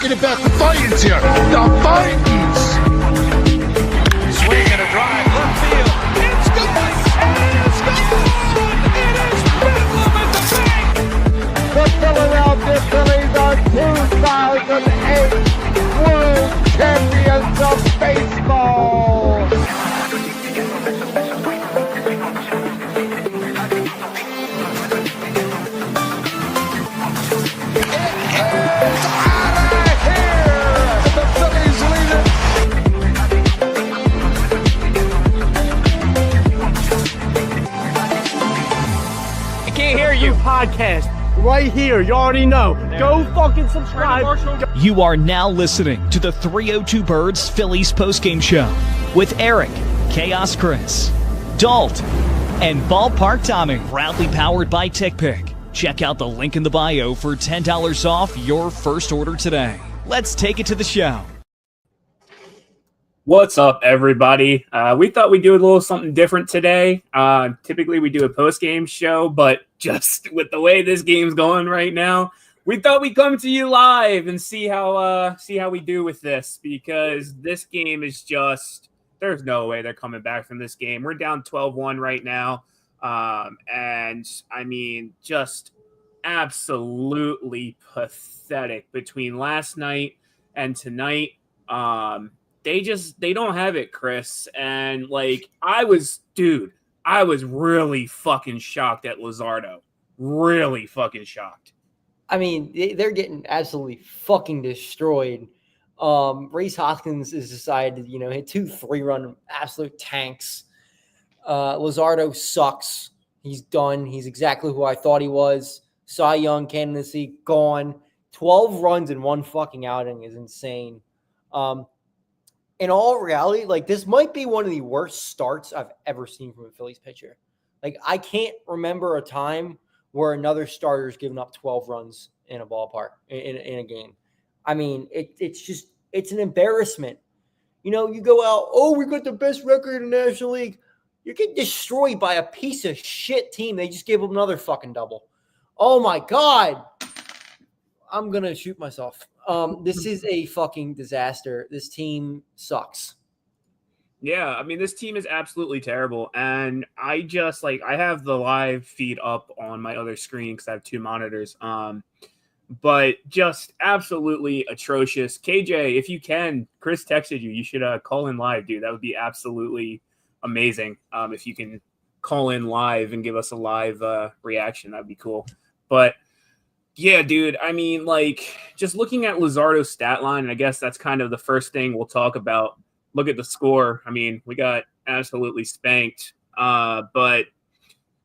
talking about the Titans here. The Titans. Swing and a drive, left field. It's gone. It's gone. It is Bedlam at the bank. The Philadelphia Phillies are 2008 World Champions of Baseball. Podcast right here. You already know. Go fucking subscribe. You are now listening to the 302 Birds Phillies postgame show with Eric, Chaos Chris, Dalt, and Ballpark Tommy. Proudly powered by TickPick. Check out the link in the bio for $10 off your first order today. Let's take it to the show. What's up, everybody? We thought we'd do a little something different today. Typically, we do a post-game show, but just with the way this game's going right now, we thought we'd come to you live and see how we do with this, because this game is just – there's no way they're coming back from this game. We're down 12-1 right now, and, I mean, just absolutely pathetic between last night and tonight. They don't have it, Chris. And like, I was really fucking shocked at Luzardo. Really fucking shocked. I mean, they're getting absolutely fucking destroyed. Rhys Hoskins has decided to, hit 2 3-run absolute tanks. Luzardo sucks. He's done. He's exactly who I thought he was. Cy Young candidacy gone. 12 runs in 1 fucking outing is insane. In all reality, like, this might be one of the worst starts I've ever seen from a Phillies pitcher. Like, I can't remember a time where another starter's given up 12 runs in a ballpark, in a game. I mean, it's an embarrassment. You go out, we got the best record in the National League. You're getting destroyed by a piece of shit team. They just gave them another fucking double. Oh, my God. I'm going to shoot myself. This is a fucking disaster. This team sucks. Yeah, I mean, this team is absolutely terrible. And I just, I have the live feed up on my other screen because I have 2 monitors. But just absolutely atrocious. KJ, if you can, Chris texted you. You should call in live, dude. That would be absolutely amazing. If you can call in live and give us a live reaction, that'd be cool. But yeah, dude, I mean, just looking at Luzardo's stat line, and I guess that's kind of the first thing we'll talk about. Look at the score. I mean, we got absolutely spanked. But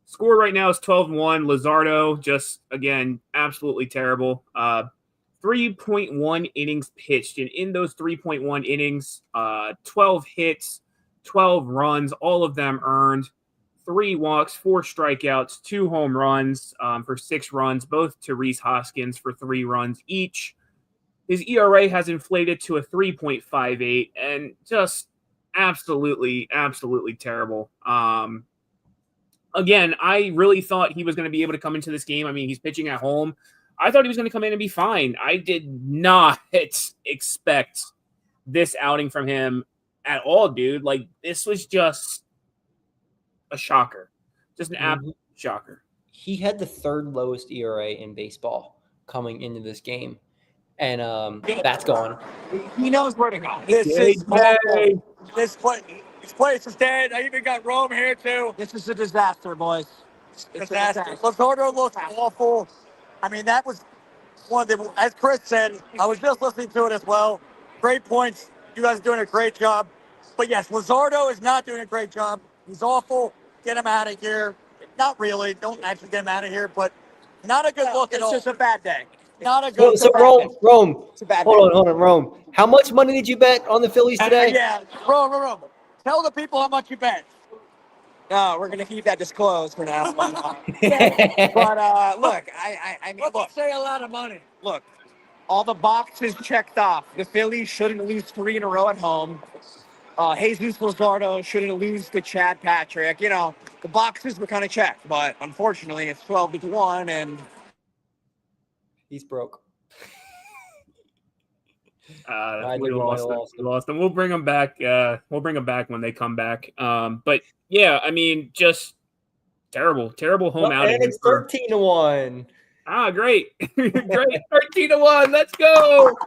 score right now is 12-1. Luzardo, just, again, absolutely terrible. 3.1 innings pitched. And in those 3.1 innings, 12 hits, 12 runs, all of them earned. 3 walks, 4 strikeouts, 2 home runs for 6 runs, both to Rhys Hoskins for 3 runs each. His ERA has inflated to a 3.58 and just absolutely, absolutely terrible. Again, I really thought he was going to be able to come into this game. I mean, he's pitching at home. I thought he was going to come in and be fine. I did not expect this outing from him at all, dude. This was just a shocker. Just an absolute shocker. He had the 3rd lowest ERA in baseball coming into this game. And that's gone. He knows where to go. This place is dead. I even got Rome here, too. This is a disaster, boys. It's a disaster. Luzardo looks awful. I mean, that was one of the, as Chris said, I was just listening to it as well. Great points. You guys are doing a great job. But yes, Luzardo is not doing a great job. He's awful. Get him out of here. Not really. Don't actually get him out of here, but not a good look at all. It's just a bad day. Not a good. So Rome. Hold on, Rome. How much money did you bet on the Phillies today? Yeah, Rome. Tell the people how much you bet. No, we're gonna keep that disclosed for now. But look, I mean, look, say a lot of money. Look, all the boxes checked off. The Phillies shouldn't lose 3 in a row at home. Jesus Luzardo shouldn't lose to Chad Patrick. The boxes were kind of checked, but unfortunately, it's 12-1, and he's broke. We lost them. We'll bring them back. We'll bring them back when they come back. But yeah, I mean, just terrible home outing. And it's 13-1. Great. Great. 13-1. Let's go.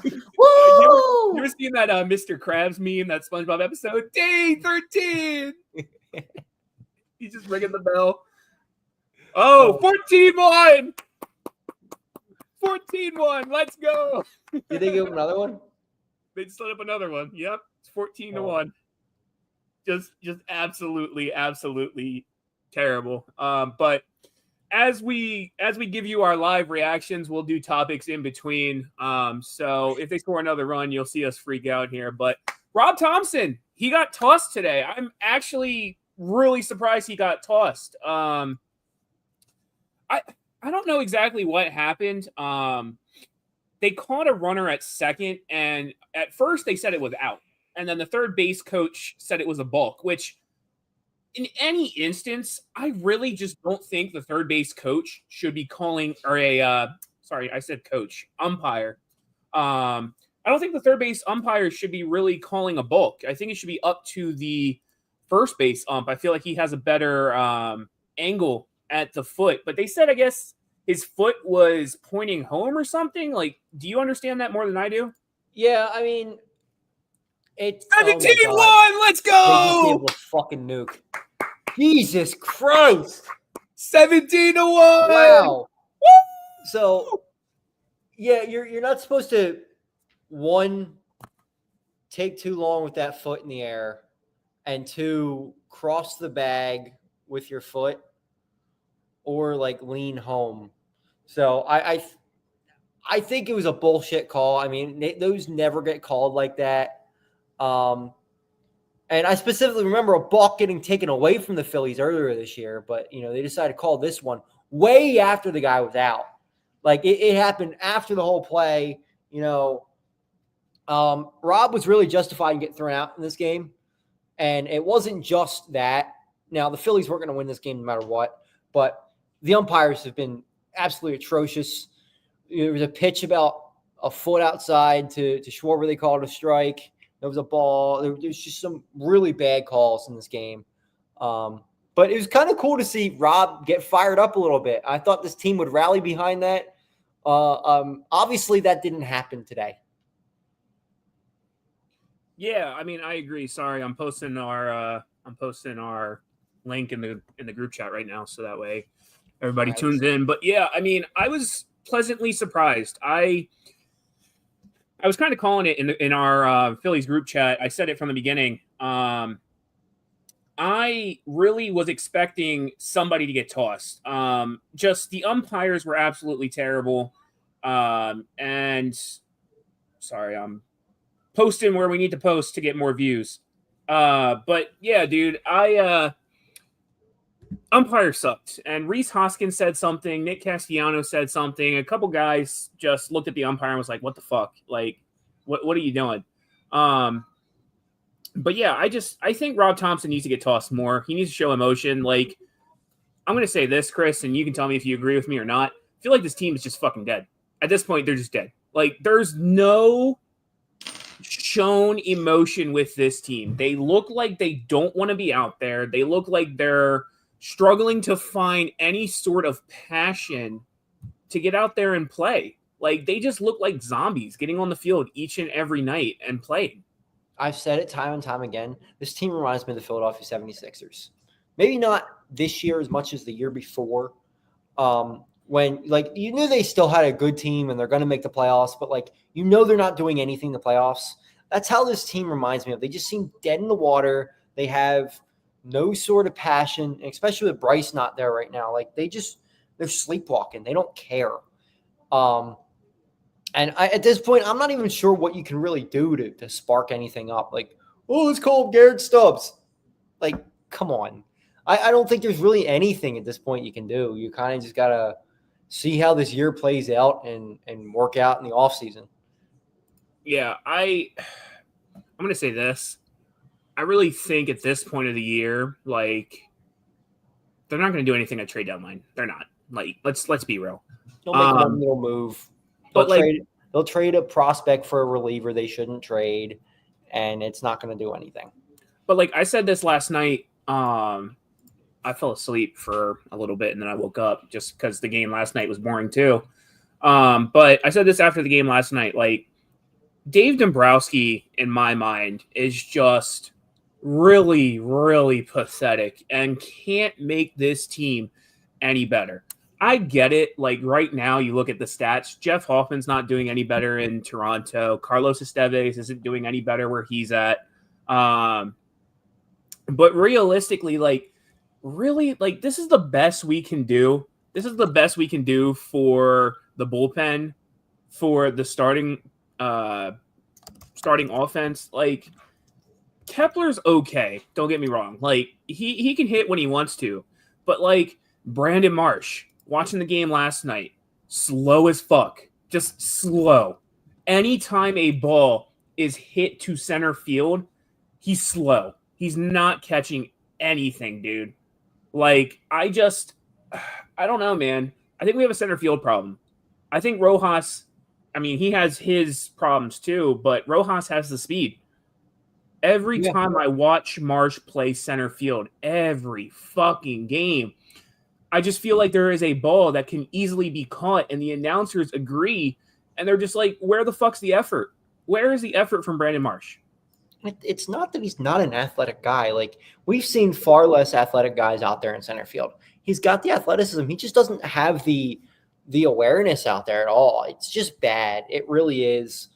Woo! You ever seen that Mr. Krabs meme, that SpongeBob episode? Day 13. He's just ringing the bell. 14-1. 14-1. Let's go. Did they give him another one? They just set up another one. Yep. It's 14-1. Just absolutely terrible. But as we give you our live reactions, we'll do topics in between. So if they score another run, you'll see us freak out here. But Rob Thomson, he got tossed today. I'm actually really surprised he got tossed. I don't know exactly what happened. They caught a runner at second, and at first they said it was out. And then the third base coach said it was a balk, which in any instance, I really just don't think the third base coach should be calling, or umpire. I don't think the third base umpire should be really calling a balk. I think it should be up to the first base ump. I feel like he has a better angle at the foot. But they said, I guess, his foot was pointing home or something. Like, do you understand that more than I do? Yeah, I mean, it's 17-1. Let's go. They just fucking nuke. Jesus Christ. 17-1. Wow. So, yeah, you're not supposed to, one, take too long with that foot in the air, and two, cross the bag with your foot or like lean home. So I think it was a bullshit call. I mean, those never get called like that. And I specifically remember a balk getting taken away from the Phillies earlier this year, but they decided to call this one way after the guy was out. Like it happened after the whole play. Rob was really justified in getting thrown out in this game. And it wasn't just that. Now, the Phillies weren't going to win this game no matter what, but the umpires have been absolutely atrocious. There was a pitch about a foot outside to Schwarber. They called it a strike. There was a ball. There was just some really bad calls in this game. But it was kind of cool to see Rob get fired up a little bit. I thought this team would rally behind that. Obviously, that didn't happen today. Yeah, I mean, I agree. Sorry, I'm posting our link in the group chat right now, so that way everybody tunes in. But yeah, I mean, I was pleasantly surprised. I was kind of calling it in our Phillies group chat. I said it from the beginning. I really was expecting somebody to get tossed. Just the umpires were absolutely terrible. And sorry, I'm posting where we need to post to get more views. But yeah, dude, umpire sucked. And Rhys Hoskins said something. Nick Castellanos said something. A couple guys just looked at the umpire and was like, what the fuck? Like, what are you doing? But yeah, I think Rob Thomson needs to get tossed more. He needs to show emotion. Like, I'm going to say this, Chris, and you can tell me if you agree with me or not. I feel like this team is just fucking dead. At this point, they're just dead. Like, there's no shown emotion with this team. They look like they don't want to be out there. They look like they're struggling to find any sort of passion to get out there and play. Like, they just look like zombies getting on the field each and every night and playing. I've said it time and time again. This team reminds me of the Philadelphia 76ers. Maybe not this year as much as the year before. When, like, you knew they still had a good team and they're going to make the playoffs, but, like, they're not doing anything in the playoffs. That's how this team reminds me of. They just seem dead in the water. They have no sort of passion, especially with Bryce not there right now. Like, they're sleepwalking. They don't care. And at this point, I'm not even sure what you can really do to spark anything up. Like, let's call up Garrett Stubbs. Like, come on. I don't think there's really anything at this point you can do. You kind of just got to see how this year plays out and work out in the offseason. Yeah, I'm going to say this. I really think at this point of the year, like, they're not going to do anything at trade deadline. They're not. Like, let's be real. Don't make one little move. But like, They'll trade a prospect for a reliever they shouldn't trade, and it's not going to do anything. But like I said this last night, I fell asleep for a little bit and then I woke up just because the game last night was boring too. But I said this after the game last night, like Dave Dombrowski, in my mind, is just really, really pathetic and can't make this team any better. I get it. Like right now, you look at the stats. Jeff Hoffman's not doing any better in Toronto. Carlos Esteves isn't doing any better where he's at. But realistically, this is the best we can do. This is the best we can do for the bullpen, for the starting offense. Like Kepler's okay. Don't get me wrong. Like he can hit when he wants to, but like Brandon Marsh, watching the game last night, slow as fuck. Just slow. Anytime a ball is hit to center field, he's slow. He's not catching anything, dude. Like, I don't know, man. I think we have a center field problem. I think Rojas, I mean, he has his problems too, but Rojas has the speed. Every time I watch Marsh play center field, every fucking game, I just feel like there is a ball that can easily be caught, and the announcers agree, and they're just like, where the fuck's the effort? Where is the effort from Brandon Marsh? It's not that he's not an athletic guy. Like, we've seen far less athletic guys out there in center field. He's got the athleticism. He just doesn't have the awareness out there at all. It's just bad. It really is.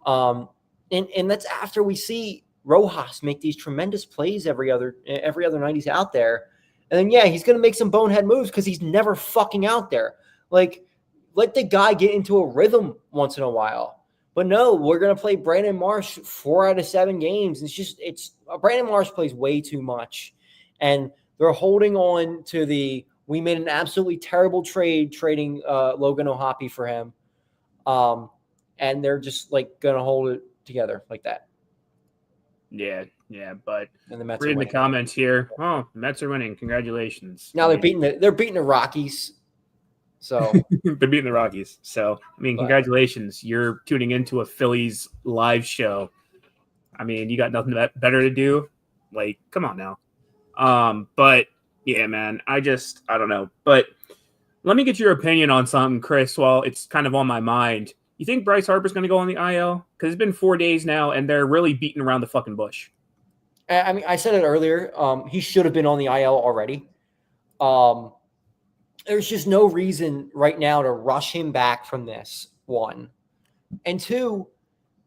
And that's after we see Rojas make these tremendous plays every other night he's out there. And then, he's going to make some bonehead moves because he's never fucking out there. Like, let the guy get into a rhythm once in a while. But no, we're going to play Brandon Marsh 4 out of 7 games. Brandon Marsh plays way too much. And they're holding on to we made an absolutely terrible trading Logan O'Hoppe for him. And they're just like going to hold it together like that. Yeah, but and the Mets reading the comments here. Oh, Mets are winning. Congratulations. Now they're beating the Rockies. So they're beating the Rockies. So I mean, congratulations. You're tuning into a Phillies live show. I mean, you got nothing better to do. Like, come on now. But yeah, man, I don't know. But let me get your opinion on something, Chris, while it's kind of on my mind. You think Bryce Harper's going to go on the IL? Because it's been 4 days now, and they're really beating around the fucking bush. I mean, I said it earlier. He should have been on the IL already. There's just no reason right now to rush him back from this, 1. And 2,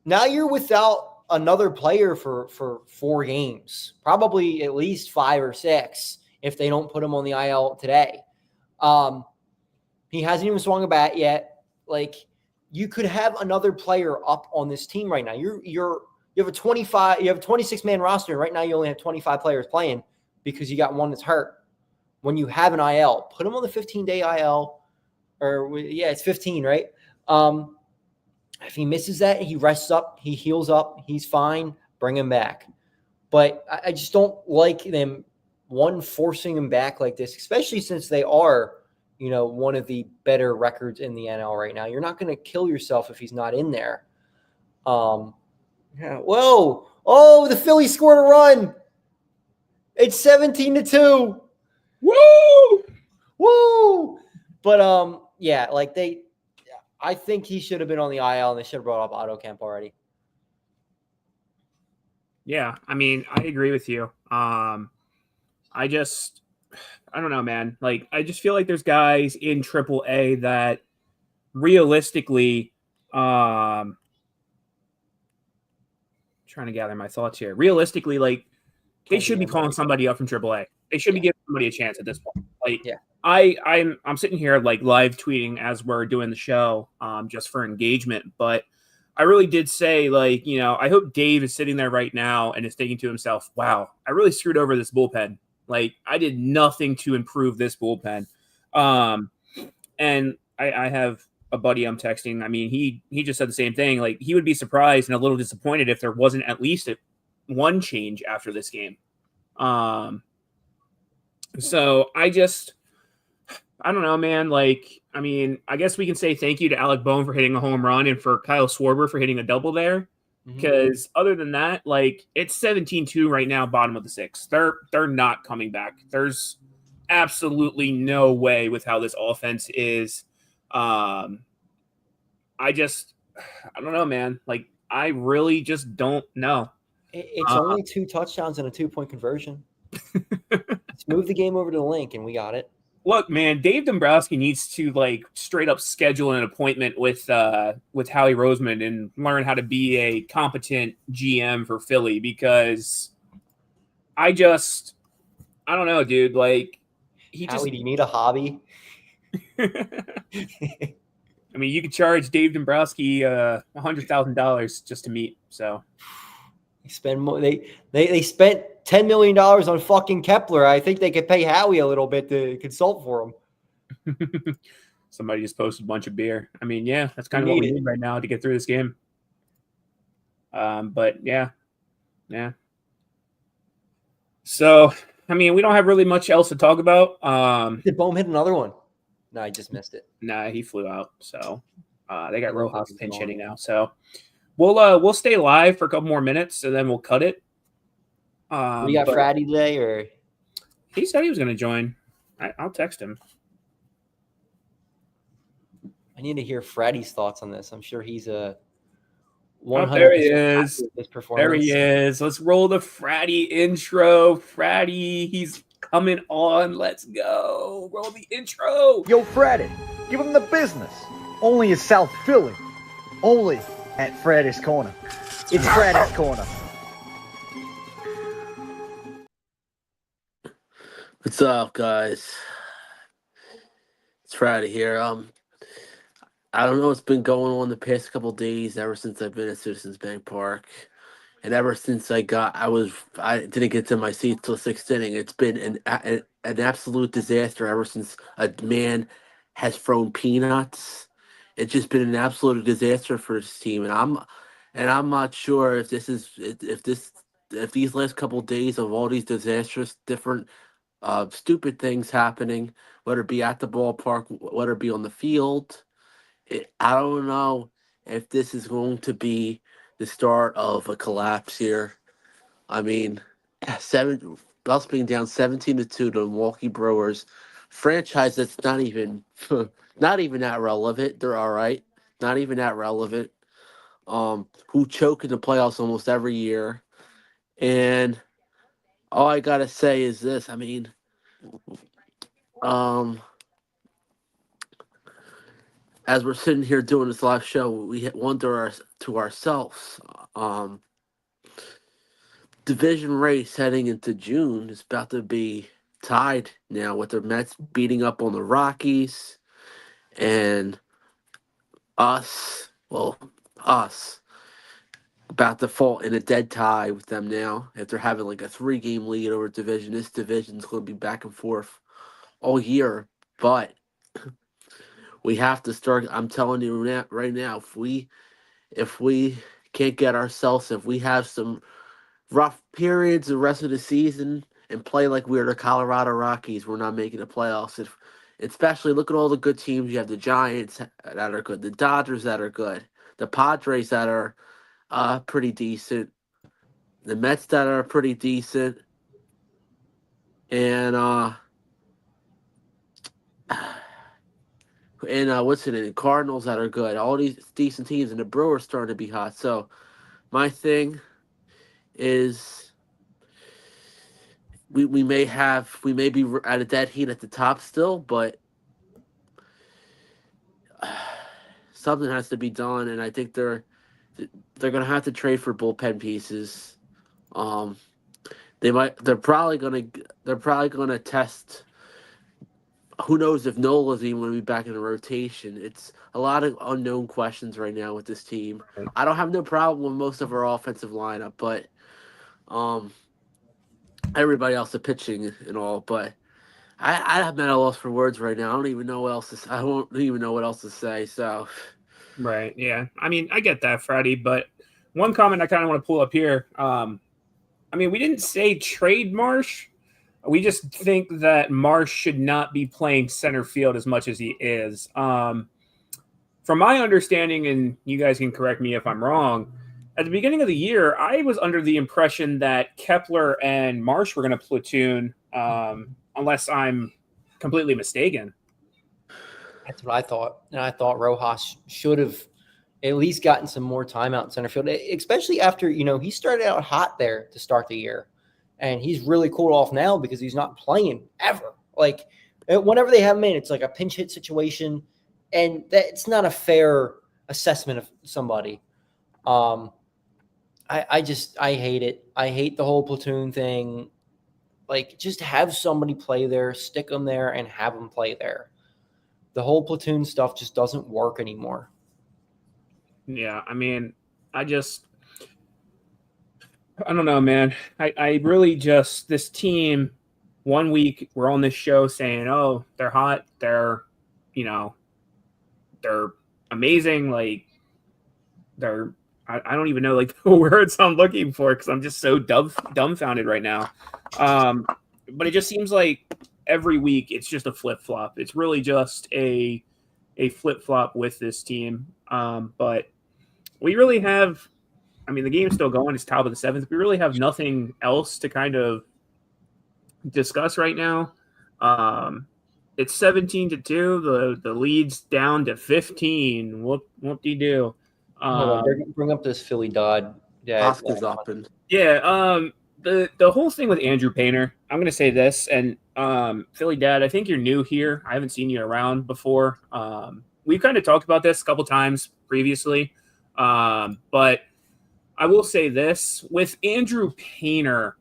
now you're without another player for 4 games, probably at least 5 or 6 if they don't put him on the IL today. He hasn't even swung a bat yet. Like, you could have another player up on this team right now. You have a 26-man roster. Right now you only have 25 players playing because you got one that's hurt. When you have an IL, put him on the 15-day IL. It's 15, right? If he misses that, he rests up, he heals up, he's fine, bring him back. But I just don't like them, forcing him back like this, especially since they are one of the better records in the NL right now. You're not going to kill yourself if he's not in there. Whoa. Oh, the Phillies scored a run. It's 17-2. Woo. But, I think he should have been on the IL, and they should have brought up Otto Kemp already. Yeah, I mean, I agree with you. I don't know, man. Like, I just feel like there's guys in AAA that realistically, trying to gather my thoughts here. Realistically, like, they should be calling somebody up from AAA. They should be giving somebody a chance at this point. Like, I'm sitting here like live tweeting as we're doing the show, just for engagement. But I really did say, like, I hope Dave is sitting there right now and is thinking to himself, "Wow, I really screwed over this bullpen. Like, I did nothing to improve this bullpen." And I have a buddy I'm texting. I mean, he just said the same thing. Like, he would be surprised and a little disappointed if there wasn't at least one change after this game. So I don't know, man. Like, I mean, I guess we can say thank you to Alec Bohm for hitting a home run and for Kyle Schwarber for hitting a double there. Because other than that, like, it's 17-2 right now, bottom of the sixth. They're not coming back. There's absolutely no way with how this offense is. I don't know, man. Like, I really just don't know. It's only 2 touchdowns and a 2-point conversion. Let's move the game over to the link, and we got it. Look, man, Dave Dombrowski needs to like straight up schedule an appointment with Howie Roseman and learn how to be a competent GM for Philly, because I don't know, dude. Like, Howie, do you need a hobby? I mean, you could charge Dave Dombrowski $100,000 just to meet. So they spend more. They spent $10 million on fucking Kepler. I think they could pay Howie a little bit to consult for him. Somebody just posted a bunch of beer. I mean, yeah, that's kind of what we need right now to get through this game. But yeah. So, I mean, we don't have really much else to talk about. Did Bohm hit another one? No, I just missed it. Nah, he flew out. So they got Rojas pinch hitting now. So we'll stay live for a couple more minutes and then we'll cut it. We got Friday today, or he said he was going to join. I'll text him. I need to hear Freddy's thoughts on this. I'm sure he's a 100%. There he is. There he is. Let's roll the Fratty intro. Fratty, he's coming on. Let's go. Roll the intro. Yo, Fratty, give him the business. Only in South Philly. Only at Fratty's Corner. It's Fratty's Corner. What's up, guys? It's Friday here. I don't know what's been going on the past couple days ever since I've been at Citizens Bank Park, and ever since I didn't get to my seat till 6th inning. It's been an absolute disaster ever since a man has thrown peanuts. It's just been an absolute disaster for this team, and I'm not sure if these last couple days of all these disastrous different stupid things happening, whether it be at the ballpark, whether it be on the field. I don't know if this is going to be the start of a collapse here. I mean, us being down 17-2 to the Milwaukee Brewers, franchise that's not even that relevant. They're all right, not even that relevant. Who choke in the playoffs almost every year, and all I gotta say is this. I mean, as we're sitting here doing this live show, we wonder to ourselves, division race heading into June is about to be tied now with the Mets beating up on the Rockies, and us about to fall in a dead tie with them now after having like a 3-game lead over division. This division's going to be back and forth all year, but we have to start. I'm telling you right now, if we can't get ourselves, if we have some rough periods the rest of the season and play like we're the Colorado Rockies, we're not making the playoffs. Especially look at all the good teams. You have the Giants that are good, the Dodgers that are good, the Padres that are pretty decent, the Mets that are pretty decent, and Cardinals that are good. All these decent teams, and the Brewers starting to be hot. So my thing is we may be at a dead heat at the top still, but something has to be done, and I think they're going to have to trade for bullpen pieces. They're probably going to test. Who knows if Nola's even going to be back in the rotation? It's a lot of unknown questions right now with this team. I don't have no problem with most of our offensive lineup, but everybody else is pitching and all. But I'm at a loss for words right now. I don't even know what else to. I don't even know what else to say. So, right, yeah. I mean, I get that, Freddie. But one comment I kind of want to pull up here. I mean, we didn't say trade Marsh. We just think that Marsh should not be playing center field as much as he is. From my understanding, and you guys can correct me if I'm wrong, at the beginning of the year, I was under the impression that Kepler and Marsh were going to platoon, unless I'm completely mistaken. That's what I thought. And I thought Rojas should have at least gotten some more time out in center field, especially after, he started out hot there to start the year. And he's really cooled off now because he's not playing ever. Like, whenever they have him in, it's like a pinch hit situation. And it's not a fair assessment of somebody. I hate it. I hate the whole platoon thing. Like, just have somebody play there, stick them there, and have them play there. The whole platoon stuff just doesn't work anymore. Yeah, I mean, I don't know, man. I really just, this team, 1 week, we're on this show saying, oh, they're hot. They're amazing. Like, I don't even know, like, the words I'm looking for because I'm just so dumbfounded right now. But it just seems like every week it's just a flip-flop. It's really just a flip-flop with this team. But we really have, I mean, the game's still going. It's top of the seventh. We really have nothing else to kind of discuss right now. It's 17-2. The lead's down to 15. Whoop-de-doo. Bring up this Philly Dodd. Yeah, Oscar's up. Yeah, the whole thing with Andrew Painter, I'm going to say this, and Philly Dad, I think you're new here. I haven't seen you around before. We've kind of talked about this a couple times previously, but I will say this. With Andrew Painter,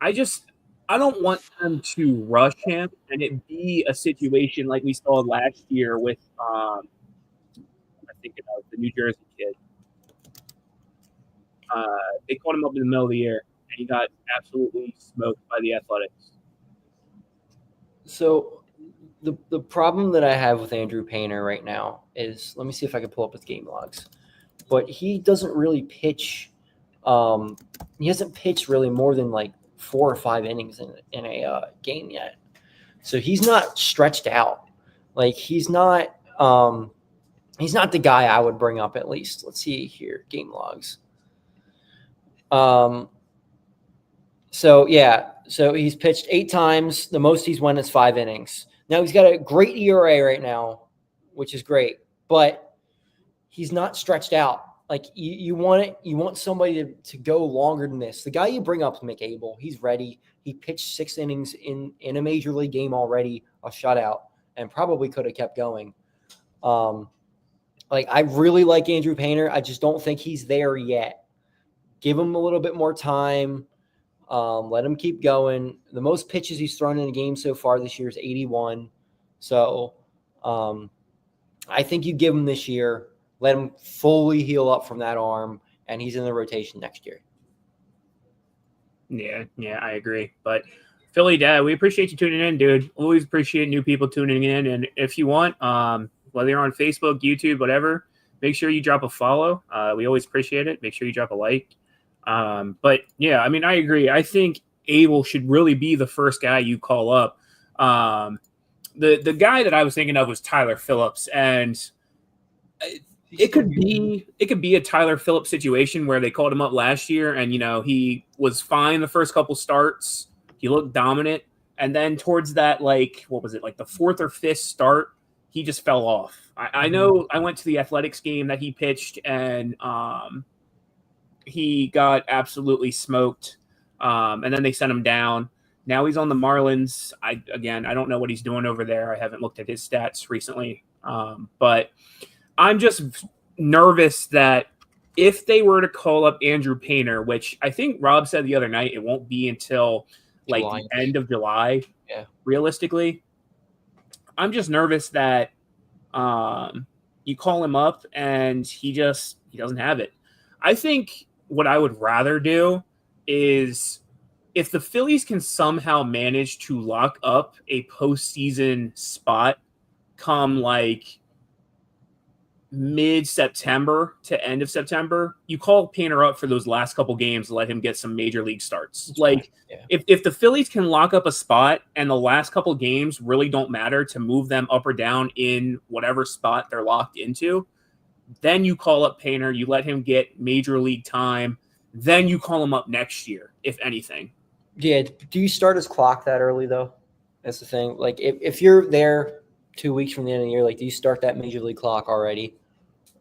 I don't want them to rush him and it be a situation like we saw last year with I think about the New Jersey kid. They caught him up in the middle of the year, and he got absolutely smoked by the Athletics. So the problem that I have with Andrew Painter right now is, let me see if I can pull up his game logs, but he doesn't really pitch. He hasn't pitched really more than like 4 or 5 innings in a game yet. So he's not stretched out. Like, he's not the guy I would bring up at least. Let's see here, game logs. So he's pitched 8 times. The most he's won is 5 innings. Now he's got a great ERA right now, which is great, but he's not stretched out. Like, you want somebody to go longer than this. The guy you bring up is McAble. He's ready. He pitched 6 innings in a major league game already, a shutout, and probably could have kept going. I really like Andrew Painter. I just don't think he's there yet. Give him a little bit more time. Let him keep going. The most pitches he's thrown in a game so far this year is 81. So I think you give him this year. Let him fully heal up from that arm, and he's in the rotation next year. Yeah, I agree. But Philly Dad, we appreciate you tuning in, dude. Always appreciate new people tuning in. And if you want, whether you're on Facebook, YouTube, whatever, make sure you drop a follow. We always appreciate it. Make sure you drop a like. But yeah, I mean, I agree. I think Abel should really be the first guy you call up. The guy that I was thinking of was Tyler Phillips, and it could be a Tyler Phillips situation where they called him up last year, and he was fine the first couple starts. He looked dominant, and then towards that, like, what was it, like the 4th or 5th start, he just fell off. I know I went to the Athletics game that he pitched, and he got absolutely smoked. And then they sent him down. Now he's on the Marlins. I don't know what he's doing over there. I haven't looked at his stats recently. But I'm just nervous that if they were to call up Andrew Painter, which I think Rob said the other night, it won't be until like the end of July, realistically. I'm just nervous that you call him up and he doesn't have it. I think what I would rather do is, if the Phillies can somehow manage to lock up a postseason spot come like mid-September to end of September, you call Painter up for those last couple games to let him get some major league starts. Like, if the Phillies can lock up a spot and the last couple games really don't matter to move them up or down in whatever spot they're locked into, then you call up Painter, you let him get major league time, then you call him up next year, if anything. Yeah, do you start his clock that early, though? That's the thing. Like, if you're there 2 weeks from the end of the year, like, do you start that major league clock already?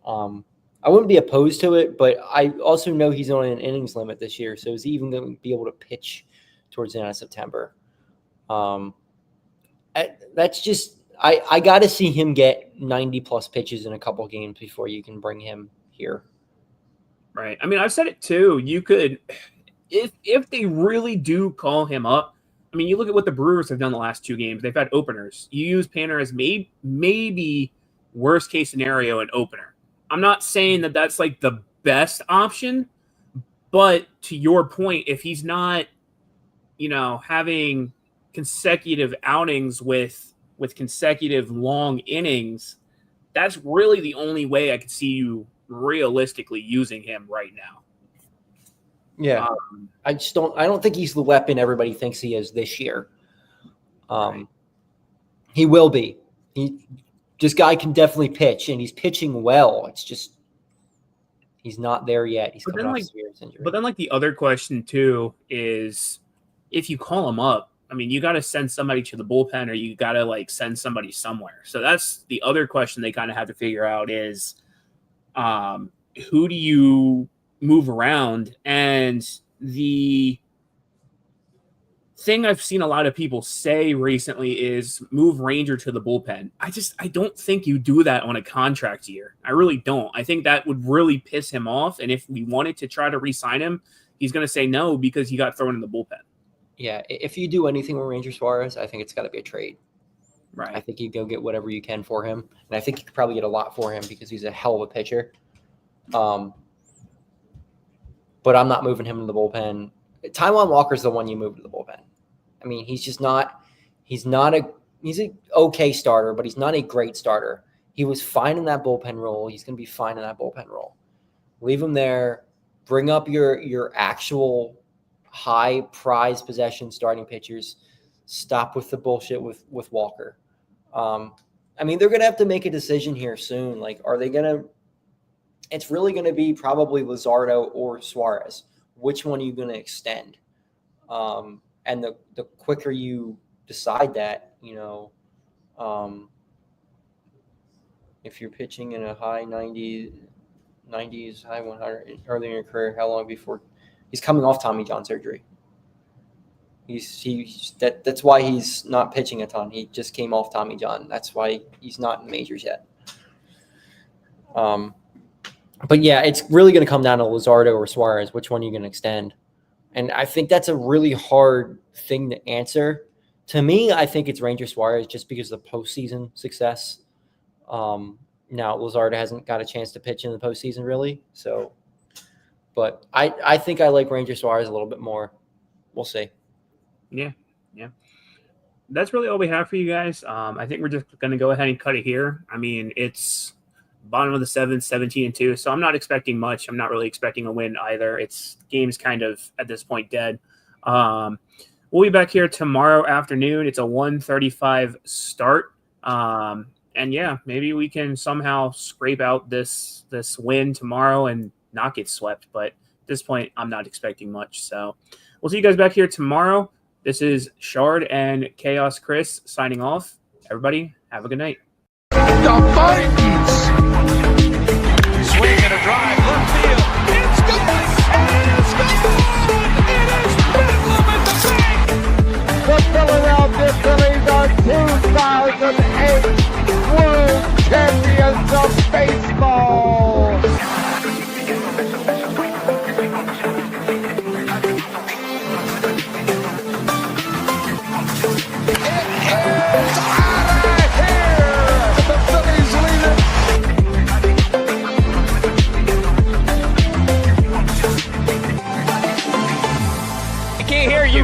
I wouldn't be opposed to it, but I also know he's on an innings limit this year, so is he even going to be able to pitch towards the end of September? That's just I got to see him get 90-plus pitches in a couple games before you can bring him here. Right. I mean, I've said it too. You could, if they really do call him up, I mean, you look at what the Brewers have done the last 2 games. They've had openers. You use Painter as maybe worst case scenario an opener. I'm not saying that that's like the best option, but to your point, if he's not, having consecutive outings with consecutive long innings, that's really the only way I could see you realistically using him right now. Yeah. I don't think he's the weapon everybody thinks he is this year. Right. He will be. This guy can definitely pitch, and he's pitching well. It's just he's not there yet. He's coming off a serious injury. But then, like, the other question too is, if you call him up, I mean, you got to send somebody to the bullpen, or you got to like send somebody somewhere. So that's the other question they kind of have to figure out is, who do you move around? And the thing I've seen a lot of people say recently is move Ranger to the bullpen. I don't think you do that on a contract year. I really don't. I think that would really piss him off. And if we wanted to try to re-sign him, he's going to say no because he got thrown in the bullpen. Yeah, if you do anything with Ranger Suarez, I think it's got to be a trade. Right. I think you go get whatever you can for him. And I think you could probably get a lot for him because he's a hell of a pitcher. But I'm not moving him to the bullpen. Taijuan Walker's the one you move to the bullpen. I mean, he's an okay starter, but he's not a great starter. He was fine in that bullpen role. He's going to be fine in that bullpen role. Leave him there. Bring up your actual high prize possession starting pitchers. Stop with the bullshit with Walker. I mean, they're going to have to make a decision here soon. Like, are they going to – it's really going to be probably Luzardo or Suarez. Which one are you going to extend? And the quicker you decide that, if you're pitching in a high 90s, high 100 early in your career, how long before he's coming off Tommy John surgery? That's why he's not pitching a ton. He just came off Tommy John. That's why he's not in the majors yet. But yeah, it's really going to come down to Luzardo or Suarez. Which one are you going to extend? And I think that's a really hard thing to answer. To me, I think it's Ranger Suarez just because of the postseason success. Now, Luzardo hasn't got a chance to pitch in the postseason, really. So, but I think I like Ranger Suarez a little bit more. We'll see. Yeah. That's really all we have for you guys. I think we're just going to go ahead and cut it here. I mean, it's bottom of the 7th, 17-2. So I'm not expecting much. I'm not really expecting a win either. Game's kind of at this point dead. We'll be back here tomorrow afternoon. It's a 1:35 start. And yeah, maybe we can somehow scrape out this win tomorrow and not get swept. But at this point, I'm not expecting much. So we'll see you guys back here tomorrow. This is Shard and Chaos Chris signing off. Everybody, have a good night. The Vikings. Swing and a drive, left field. It's good, and it's good. It is Bedlam at the bank. The Philadelphia Phillies are 2008 World Champions of Baseball.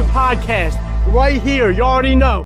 Podcast right here. You already know.